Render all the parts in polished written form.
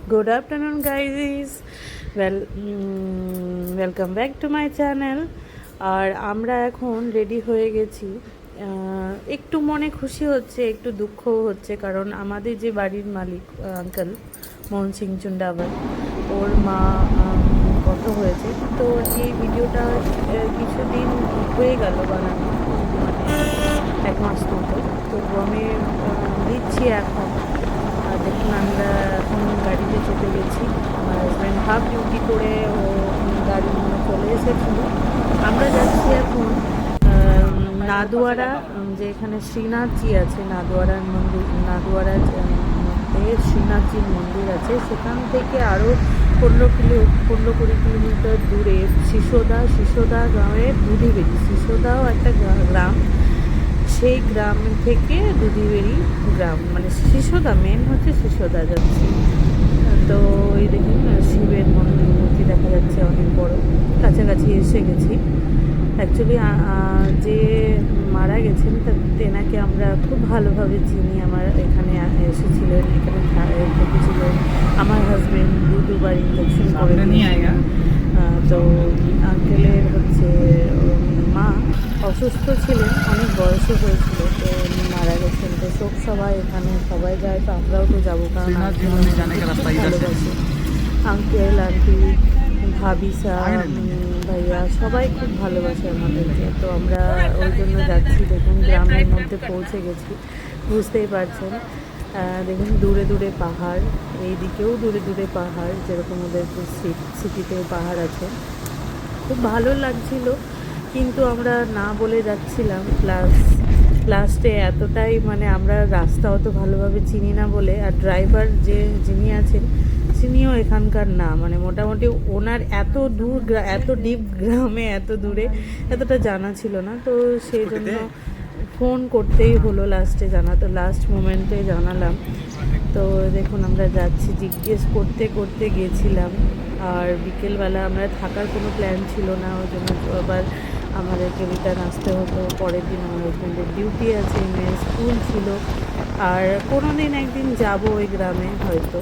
Good afternoon, guys. Welcome back to my channel. আর আমরা এখন ready হয়ে গেছি। একটু মনে খুশি হচ্ছে, একটু দুঃখও হচ্ছে, কারণ আমাদের যে বাড়ির মালিক আঙ্কেল মোহন সিং চুন্ডাবার, ওর মা কত হয়েছে। তো এই ভিডিওটা কিছুদিন হয়ে গেল বানানো, মানে 1 মাস মতো। তো আমি দিচ্ছি এখন। আর দেখুন আমরা এখন গাড়িতে চেপে গেছি। আমার হাজব্যান্ড হাফ ডিউটি করে ও গাড়ি নিয়ে চলে এসেছিল। আমরা যাচ্ছি এখন নাদুয়ারা, যে এখানে শ্রীনাথজি আছে, নাদুয়ারার মন্দির, নাদুয়ারার মধ্যে শ্রীনাথজির মন্দির আছে। সেখান থেকে আরও 15-20 কিলোমিটার দূরে শিশোদা গ্রামের দুধিবেড়ি। শিশোদাও একটা গ্রাম, সেই গ্রাম থেকে দুধিবেড়ি গ্রাম, মানে শিশোদা মেন হচ্ছে শিশোদা যাচ্ছি। তো এই দেখুন শিবের মূর্তি দেখা যাচ্ছে অনেক বড়, কাছাকাছি এসে গেছি। অ্যাকচুয়ালি যে মারা গেছেন তেনাকে আমরা খুব ভালোভাবে চিনি। আমার এখানে এসেছিলেন, এখানে থেকেছিলেন আমার হাজব্যান্ড, দুবার ইঞ্জেকশন করে নিয়ে। তো আঙ্কেলের হচ্ছে মা অসুস্থ ছিলেন, অনেক বয়সও হয়েছিল, তো উনি মারা গেছেন। তো শোক সবাই এখানে সবাই যায়, তো আমরাও তো যাবো, কারণ ভালোবাসি আঙ্কেল, আন্টি, ভাবিসা, ভাইয়া সবাই খুব ভালোবাসে আমাদেরকে। তো আমরা ওই জন্য যাচ্ছি। দেখুন গ্রামের মধ্যে পৌঁছে গেছি, বুঝতেই পারছেন। দেখুন দূরে দূরে পাহাড়, এইদিকেও দূরে দূরে পাহাড়, যেরকম ওদের সিটিতেও পাহাড় আছে। খুব ভালো লাগছিল, কিন্তু আমরা না বলে যাচ্ছিলাম। লাস্টে এতটাই, মানে আমরা রাস্তা অত ভালোভাবে চিনি না বলে, আর ড্রাইভার যিনি আছেন তিনিও এখানকার না, মানে মোটামুটি ওনার এত দূর, এত ডিপ গ্রামে এত দূরে এতটা জানা ছিল না। তো সেই জন্য ফোন করতেই হলো লাস্টে, লাস্ট মোমেন্টে জানালাম। তো দেখুন আমরা যাচ্ছি, জিজ্ঞেস করতে করতে গেছিলাম। আর বিকেলবেলা আমরা থাকার কোনো প্ল্যান ছিল না, ওই জন্য আবার আমাদেরকে রিটার্ন আসতে হতো। পরের দিন আমার হাজব্যান্ডের ডিউটি আছে, মেয়ের স্কুল ছিল। আর কোনো দিন একদিন যাব ওই গ্রামে হয়তো।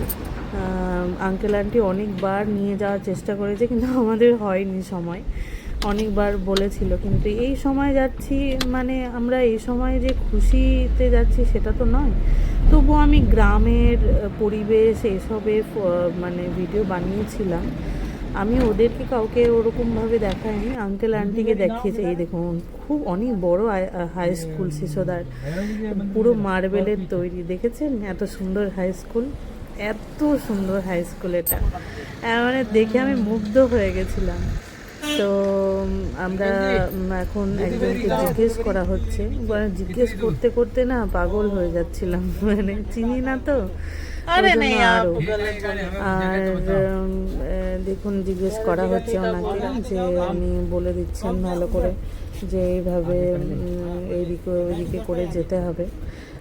আঙ্কেল আন্টি অনেকবার নিয়ে যাওয়ার চেষ্টা করেছে, কিন্তু আমাদের হয়নি সময়। অনেকবার বলেছিল, কিন্তু এই সময় যাচ্ছি, মানে আমরা এই সময় যে খুশিতে যাচ্ছি সেটা তো নয়। তবুও আমি গ্রামের পরিবেশ এসবের মানে ভিডিও বানিয়েছিলাম। আমি ওদেরকে কাউকে ওরকমভাবে দেখাইনি, আঙ্কেল আন্টিকে দেখিয়েছি। এই দেখুন খুব অনেক বড় হাই স্কুল শিশোদার, পুরো মার্বেলের তৈরি। দেখেছেন এত সুন্দর হাই স্কুল, এত সুন্দর হাই স্কুল এটা, মানে দেখে আমি মুগ্ধ হয়ে গেছিলাম। তো আমরা এখন একজনকে জিজ্ঞেস করা হচ্ছে, জিজ্ঞেস করতে করতে না পাগল হয়ে যাচ্ছিলাম, মানে চিনি না তো। আর দেখুন জিজ্ঞেস করা হচ্ছে ওনাকে, যে উনি বলে দিচ্ছেন ভালো করে যে এইভাবে এইদিকে ওইদিকে করে যেতে হবে।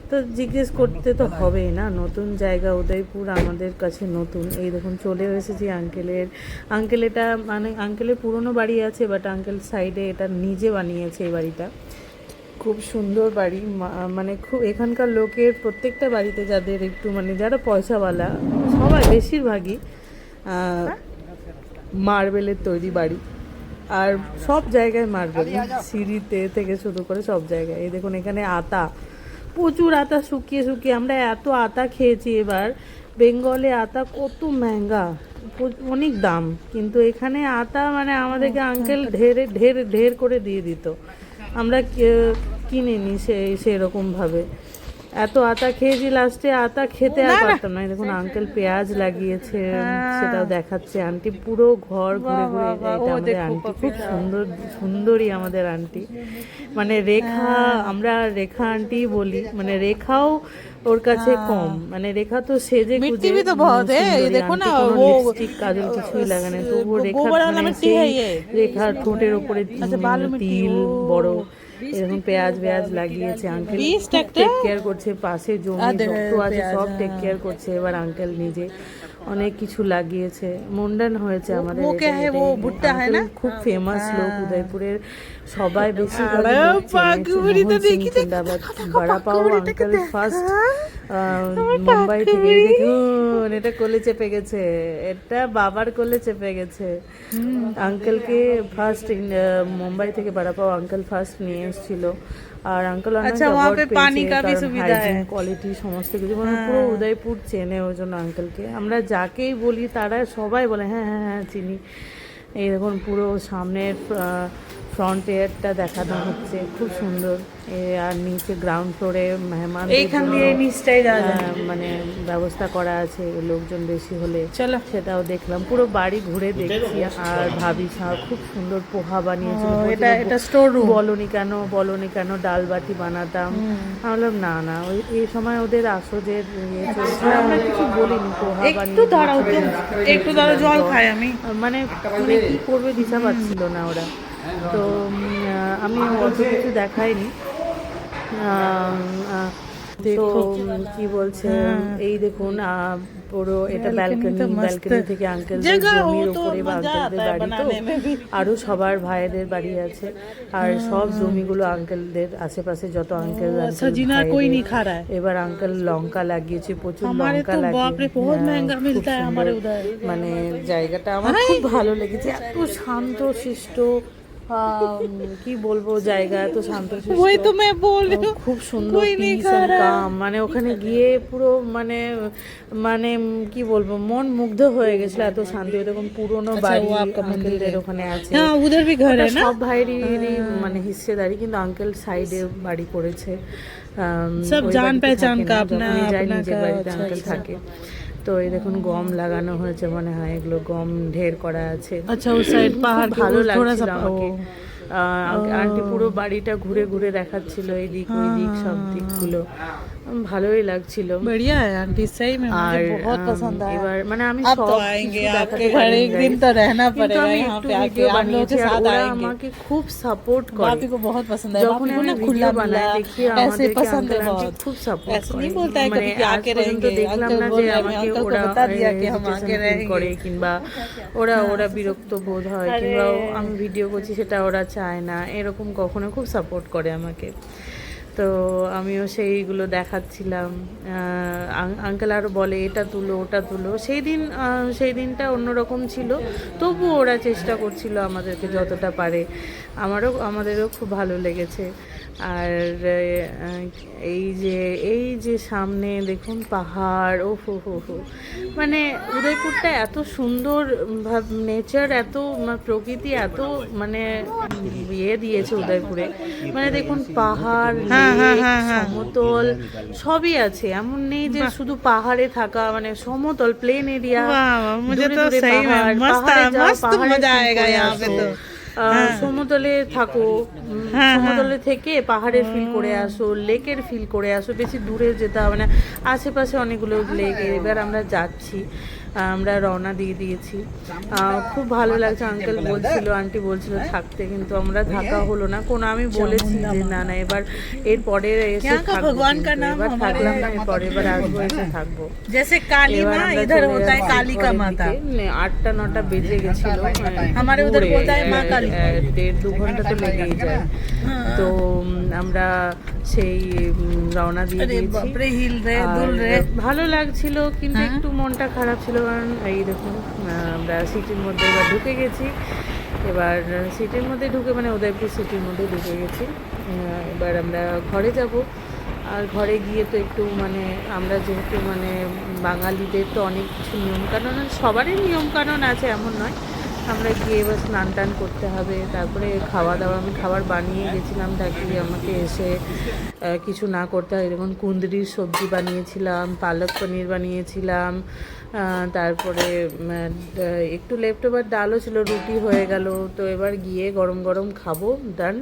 তো জিজ্ঞেস করতে তো হবেই না, নতুন জায়গা, উদয়পুর আমাদের কাছে নতুন। এই দেখুন চলে এসেছি আঙ্কেল এটা, মানে আঙ্কেলের পুরনো বাড়ি আছে, বাট আঙ্কেল সাইডে এটা নিজে বানিয়েছে এই বাড়িটা। খুব সুন্দর বাড়ি, মানে খুব এখানকার লোকের প্রত্যেকটা বাড়িতে যাদের একটু, মানে যারা পয়সাওয়ালা, সবাই বেশিরভাগই মার্বেলের তৈরি বাড়ি। আর সব জায়গায় মার্বেল, সিঁড়িতে থেকে শুরু করে সব জায়গায়। এই দেখুন এখানে আতা, প্রচুর আতা, শুকিয়ে শুকিয়ে আমরা এত আতা খেয়েছি এবার। বেঙ্গলে আতা কত মেহঙ্গা, অনেক দাম, কিন্তু এখানে আতা মানে আমাদেরকে আঙ্কেল ঢের করে দিয়ে দিত, আমরা কিনে নিই সেরকমভাবে। এত আতা খেয়েছি, লাস্টে আতা খেতে আর পারতাম না। দেখুন আঙ্কেল পেঁয়াজ লাগিয়েছে, সেটাও দেখাচ্ছে। আন্টি পুরো ঘর ঘুরে ঘুরে, এটা আমাদের আন্টি, খুব সুন্দরী আমাদের আন্টি, মানে রেখা, আমরা রেখা আন্টি বলি, মানে রেখাও ওর কাছে কম, মানে রেখা তো সেজে গুজে, লিপস্টিক কাজল কিছুই লাগে না, তবুও রেখার ঠোঁটের ওপরে তিল বড়, এরকম পেঁয়াজ লাগিয়েছে। আঙ্কেল টেক কেয়ার করছে, পাশে জমি যত আছে সব টেক কেয়ার করছে। এবার আঙ্কেল নিজে অনেক কিছু লাগিয়েছে, মুন্ডন হয়েছে আমাদের। খুব ফেমাস লোক উদয়পুরের, সবাই বেশি বড়া পাও আঙ্কেল ফার্স্ট মুম্বাই থেকে। এই দেখুন এটা কোলে চেপে গেছে, এটা বাবার কোলে চেপে গেছে। আঙ্কেলকে ফার্স্ট মুম্বাই থেকে বাড়াপাও আঙ্কেল ফার্স্ট নিয়ে এসেছিল। আর আঙ্কেল অনেক অ্যাওয়ার্ড পেয়েছে, কারণ হাইজিন কোয়ালিটি সমস্ত কিছু মানে পুরো উদয়পুর চেনে, ওই জন্য আঙ্কেলকে আমরা যাকেই বলি তারা সবাই বলে হ্যাঁ হ্যাঁ হ্যাঁ চিনি। এই দেখুন পুরো সামনের ফ্রন্ট এয়ারটা দেখানো হচ্ছে, খুব সুন্দর। আর নিচে গ্রাউন্ড ফ্লোরে মেহমান মানে ব্যবস্থা করা আছে, লোকজন বেশি হলে চলো সেটাও দেখলাম, পুরো বাড়ি ঘুরে দেখছি। আর ভাবি খুব সুন্দর পোহা বানিয়েছিল, এটা স্টোর রুম। বলনি কেন ডাল বাটি বানাতাম। আমি বললাম না না, ওই এই সময় ওদের আসজের চলছে, আমরা কিছু বলিনি, পোহা বানিয়ে একটু দাঁড়াও জল খাই আমি, মানে কি করবে দিশা পাচ্ছিল না ওরা। তো আমি অত কিছু দেখাইনি। তো কি বলছে, এই দেখুন পুরো এটা ব্যালকনি থেকে আঙ্কেল জমির উপরে বা আঙ্কেলদের বাড়ি, তো আরো সবার ভাইদের বাড়ি আছে। আর সব জমিগুলো আঙ্কেলদের আশেপাশে যত আঙ্কেল এবার আঙ্কেল লঙ্কা লাগিয়েছে, প্রচুর লঙ্কা লাগিয়েছে, মানে জায়গাটা আমার খুব ভালো লেগেছে। এত শান্ত শিষ্ট, কি বলবো, জায়গা এত শান্ত খুব সুন্দর, মানে ওখানে গিয়ে পুরো মানে মানে কি বলবো, মন মুগ্ধ হয়ে গেছিল, এত শান্তি। এরকম পুরোনো বাড়ি আঙ্কেলদের ওখানে আছে, সব ভাইয়েরই মানে হিস্সেদারি, কিন্তু আঙ্কেল সাইডে বাড়ি করেছে, নিজের বাড়িতে আঙ্কেল থাকে। তো এই দেখুন গম লাগানো হয়েছে, মনে হয় এগুলো গম ঢের করা আছে। আচ্ছা ওই সাইড পাহাড়, ভালো লাগছিল আমাকে। আন্টি পুরো বাড়িটা ঘুরে ঘুরে দেখাচ্ছিল, এই দিক ওই দিক সব দিকগুলো, ভালোই লাগছিল। আর এবার মানে আমি সব দেখাতে পারিনি, কিন্তু আমি একটু ভিডিও বানিয়েছি। আর ওরা আমাকে খুব সাপোর্ট করে, যখন আমি ভিডিও বানাই দেখি আমাদেরকে আঙ্কেল আন্টি খুব সাপোর্ট করে। মানে আজ পর্যন্ত দেখলাম না যে আমাকে ওরা করে কিংবা ওরা বিরক্ত বোধ হয় কিংবা আমি ভিডিও করছি সেটা ওরা চায় না, এরকম কখনো খুব সাপোর্ট করে আমাকে। তো আমিও সেইগুলো দেখাচ্ছিলাম। আঙ্কেল আরও বলে এটা তুলো ওটা তুলো। সেই দিনটা অন্যরকম ছিল, তবুও ওরা চেষ্টা করছিল আমাদেরকে যতটা পারে। আমাদেরও খুব ভালো লেগেছে। আর এই যে সামনে দেখুন পাহাড়, ও হো, মানে উদয়পুরটা এত সুন্দর, নেচার এত প্রকৃতি এত মানে দিয়েছে উদয়পুরে। মানে দেখুন পাহাড়, সমতল সবই আছে, এমন নেই যে শুধু পাহাড়ে থাকা, মানে সমতল প্লেন এরিয়া, সমতলে থাকো, সমতলে থেকে পাহাড়ের ফিল করে আসো, লেকের ফিল করে আসো, বেশি দূরে যেতে হবে না, আশেপাশে অনেকগুলো লেক। এবার আমরা যাচ্ছি, আমরা রওনা দিয়ে দিয়েছি। খুব ভালো লাগছে। আঙ্কেল বলছিল, আন্টি বলছিল থাকতে, কিন্তু আমরা থাকা হলো না। আমি বলেছি যে না না এবার এরপরে এসে থাকবো, এবার থাকলাম না, এবার আসবো, এসে থাকবো। 8-9টা বেজে গেছিল, 1.5-2 ঘন্টা তো লেগেই যায়। তো আমরা সেই রওনা দিয়ে দিয়েছি। ভালো লাগছিল, কিন্তু একটু মনটা খারাপ ছিল, কারণ এই দেখুন আমরা সিটির মধ্যে এবার ঢুকে গেছি। এবার সিটির মধ্যে ঢুকে মানে উদয়পুর সিটির মধ্যে ঢুকে গেছি। এবার আমরা ঘরে যাব। আর ঘরে গিয়ে তো একটু মানে আমরা যেহেতু মানে বাঙালিদের তো অনেক কিছু নিয়মকানুন, সবারই নিয়মকানুন আছে এমন নয়, আমরা গিয়ে এবার স্নান টান করতে হবে। তারপরে খাওয়া দাওয়া, আমি খাবার বানিয়ে গেছিলাম তাকে আমাকে এসে কিছু না করতে হয়। যেমন কুঁদরির সবজি বানিয়েছিলাম, পালক পনির বানিয়েছিলাম, তারপরে একটু লেফট ওভার ডালও ছিল, রুটি হয়ে গেল। তো এবার গিয়ে গরম গরম খাবো, ডান।